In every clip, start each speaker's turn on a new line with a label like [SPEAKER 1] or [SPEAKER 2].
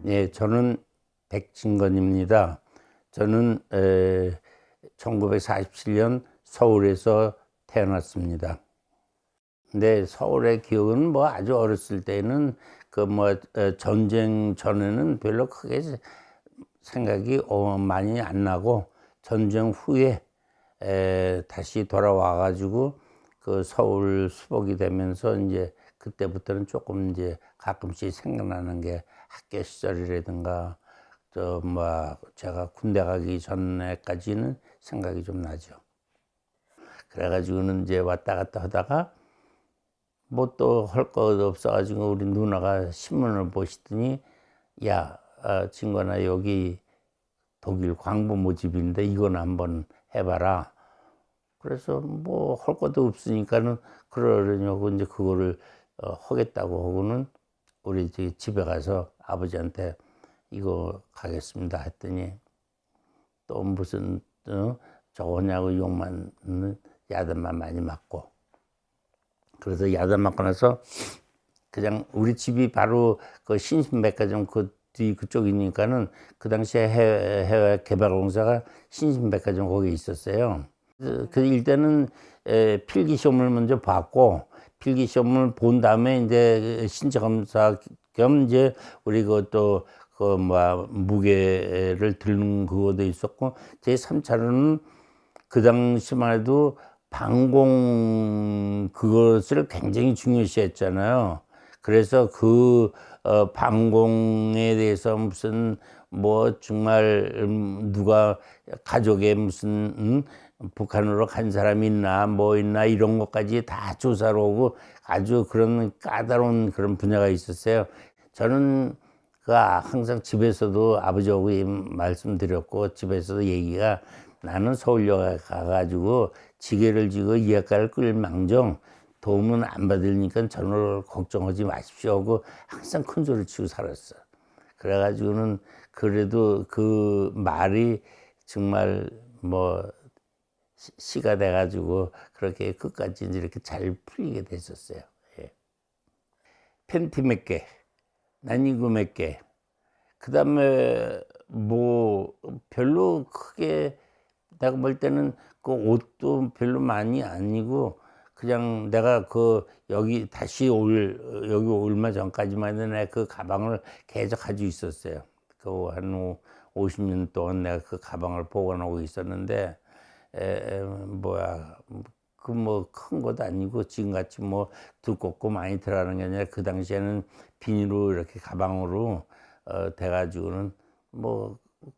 [SPEAKER 1] 예, 저는 백진건입니다. 저는 1947년 서울에서 태어났습니다. 근데 서울의 기억은 뭐 아주 어렸을 때는 전쟁 전에는 별로 크게 생각이 많이 안 나고, 전쟁 후에 다시 돌아와 가지고 그 서울 수복이 되면서 이제 그때부터는 조금 이제 가끔씩 생각나는 게 학교 시절이라든가 제가 군대 가기 전에까지는 생각이 좀 나죠. 그래가지고는 이제 왔다 갔다 하다가 뭐 또 할 거 없어 가지고 우리 누나가 신문을 보시더니, 야, 진관아, 여기 독일 광부 모집인데 이건 한번 해봐라. 그래서 뭐 할 것도 없으니까는 그러려냐고 이제 그거를 하겠다고 하고는 우리 집에 가서 아버지한테 이거 가겠습니다 했더니, 또 무슨 저거냐고 욕만, 야단만 많이 맞고, 그래서 야단 맞고 나서 그냥 우리 집이 바로 그 신신백화점 그 뒤 그쪽이니까는 그 당시에 해외 개발공사가 신신백화점 거기 있었어요. 그 일단은 필기 시험을 먼저 봤고, 필기 시험을 본 다음에 이제 신체 검사 겸 이제 우리 그것도 무게를 들는 그것도 있었고, 제 3차로는 그 당시만 해도 방공 그것을 굉장히 중요시했잖아요. 그래서 방공에 대해서 무슨 정말 누가 가족에 무슨 북한으로 간 사람이 있나 있나 이런 것까지 다 조사를 오고, 아주 그런 까다로운 그런 분야가 있었어요. 저는 항상 집에서도 아버지하고 말씀드렸고, 집에서도 얘기가, 나는 서울역 가가지고 지게를 지고 이해가를 끌 망정 도움은 안 받으니까 저를 걱정하지 마십시오 하고 항상 큰 소리 치고 살았어. 그래가지고는 그래도 그 말이 정말 시가 돼가지고 그렇게 끝까지 이렇게 잘 풀리게 됐었어요. 예. 팬티 몇 개, 난이구 몇 개, 그 다음에 별로 크게 내가 볼 때는 그 옷도 별로 많이 아니고, 그냥 내가 여기 얼마 전까지만 해도 내가 그 가방을 계속 가지고 있었어요. 한 50년 동안 내가 그 가방을 보관하고 있었는데, 큰 것도 아니고 지금같이 두껍고 많이 들어가는 게 아니라, 그 당시에는 비닐로 이렇게 가방으로 돼가지고는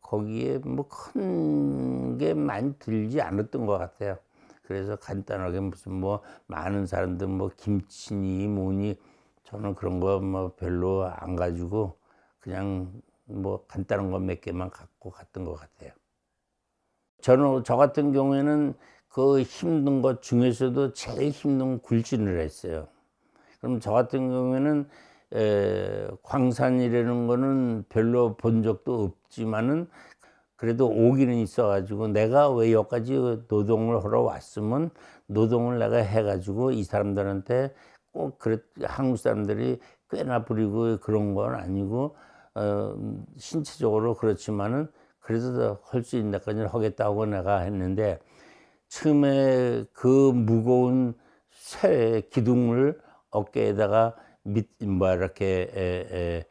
[SPEAKER 1] 거기에 큰 게 많이 들지 않았던 것 같아요. 그래서 간단하게 무슨 많은 사람들 김치니 뭐니, 저는 그런 거 별로 안 가지고 그냥 간단한 거 몇 개만 갖고 갔던 것 같아요. 저 같은 경우에는 그 힘든 것 중에서도 제일 힘든 굴진을 했어요. 그럼 저 같은 경우에는 광산이라는 거는 별로 본 적도 없지만은, 그래도 오기는 있어가지고 내가 왜 여기까지 노동을 하러 왔으면 노동을 내가 해가지고 이 사람들한테 한국 사람들이 꽤나 부리고 그런 건 아니고, 신체적으로 그렇지만은 그래도 할 수 있는 데까지 하겠다고 내가 했는데, 처음에 그 무거운 쇠 기둥을 어깨에다가 이렇게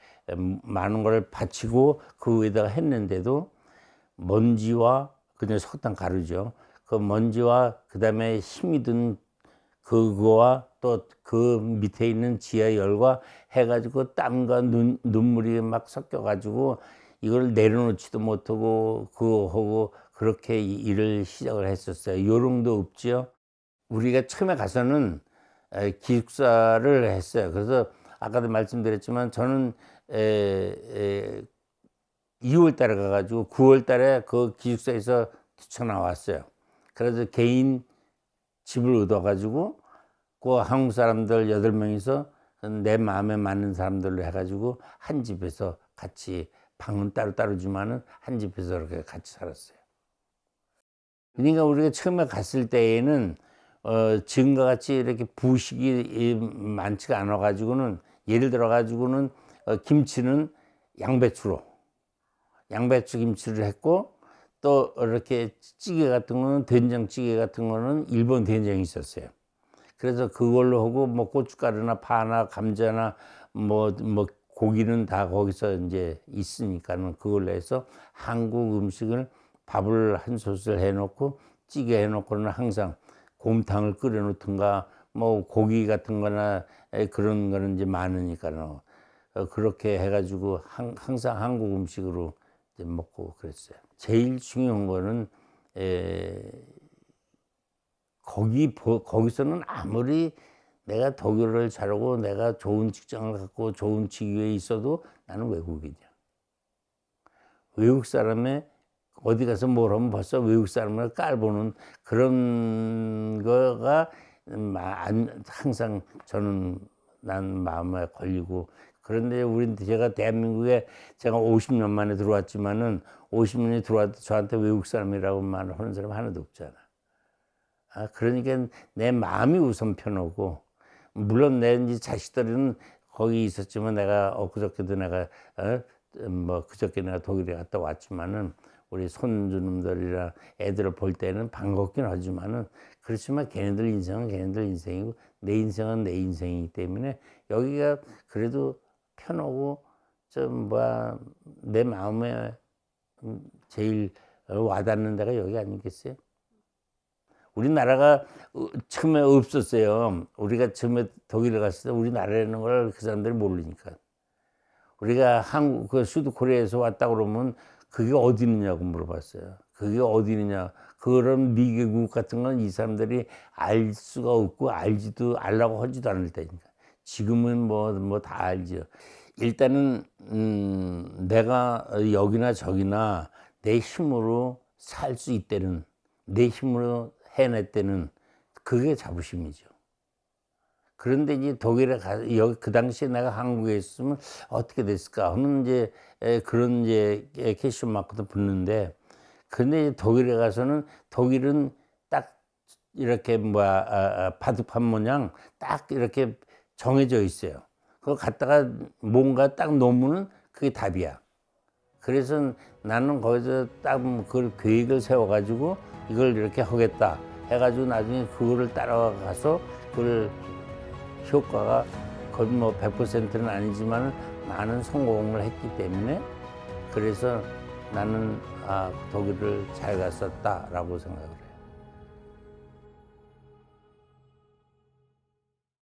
[SPEAKER 1] 많은 걸 받치고 그 위에다가 했는데도, 먼지와 그냥 석탄 가루죠. 그 먼지와 그 다음에 힘이 든 그거와 또 그 밑에 있는 지하열과 해가지고 땀과 눈물이 막 섞여가지고 이걸 내려놓지도 못하고 그거 하고 그렇게 일을 시작을 했었어요. 요령도 없지요. 우리가 처음에 가서는 기숙사를 했어요. 그래서 아까도 말씀드렸지만 저는 2월 달에 가가지고 9월 달에 그 기숙사에서 뛰쳐나왔어요. 그래서 개인 집을 얻어가지고 그 한국 사람들 8명이서 내 마음에 맞는 사람들로 해가지고 한 집에서 같이, 방은 따로따로지만은 한 집에서 이렇게 같이 살았어요. 그러니까 우리가 처음에 갔을 때에는 지금과 같이 이렇게 부식이 많지가 않아 가지고는, 예를 들어 가지고는 김치는 양배추 김치를 했고, 또 이렇게 찌개 같은 거는, 된장찌개 같은 거는 일본 된장이 있었어요. 그래서 그걸로 하고, 뭐 고춧가루나 파나 감자나 뭐 고기는 다 거기서 이제 있으니까는 그걸로 해서 한국 음식을, 밥을 한 솥을 해놓고 찌개 해놓고는 항상 곰탕을 끓여 놓든가 뭐 고기 같은 거나 그런 거는 이제 많으니까는 그렇게 해가지고 항상 한국 음식으로 이제 먹고 그랬어요. 제일 중요한 거는 거기서는 아무리 내가 독일어를 잘하고 내가 좋은 직장을 갖고 좋은 직위에 있어도 나는 외국인이야. 외국 사람의 어디 가서 뭘 하면 벌써 외국 사람을 깔보는 그런 거가 항상 난 마음에 걸리고. 그런데 제가 대한민국에 제가 50년 만에 들어왔지만은 50년이 들어와도 저한테 외국 사람이라고 말하는 사람 하나도 없잖아. 그러니까 내 마음이 우선 편하고, 물론 내 이제 자식들은 거기 있었지만 내가 그저께도 내가 그저께 내가 독일에 갔다 왔지만은 우리 손주놈들이랑 애들을 볼 때는 반갑긴 하지만은, 그렇지만 걔네들 인생은 걔네들 인생이고 내 인생은 내 인생이기 때문에 여기가 그래도 편하고 내 마음에 제일 와닿는 데가 여기 아니겠어요? 우리나라가 처음에 없었어요. 우리가 처음에 독일에 갔을 때 우리나라라는 걸 그 사람들이 모르니까. 우리가 그 수도 코리아에서 왔다 그러면 그게 어디 있느냐고 물어봤어요. 그게 어디 있느냐. 그런 미개국 같은 건 이 사람들이 알 수가 없고 알라고 하지도 않을 때니까. 지금은 뭐 다 알죠. 일단은 내가 여기나 저기나 내 힘으로 살 수 있다는, 내 힘으로 해냈다는 그게 자부심이죠. 그런데 이제 독일에 여기 그 당시에 내가 한국에 있으면 어떻게 됐을까 하는 이제 그런 이제 퀘스천 마크도 붙는데, 근데 독일에 가서는 독일은 딱 이렇게 바둑판 모양 딱 이렇게 정해져 있어요. 그거 갖다가 뭔가 딱 놓으면은 그게 답이야. 그래서 나는 거기서 딱 그걸 계획을 세워가지고 이걸 이렇게 하겠다 해가지고 나중에 그거를 따라가서 그걸 효과가 거의 100%는 아니지만 많은 성공을 했기 때문에, 그래서 나는 독일을 잘 갔었다라고 생각을 해요.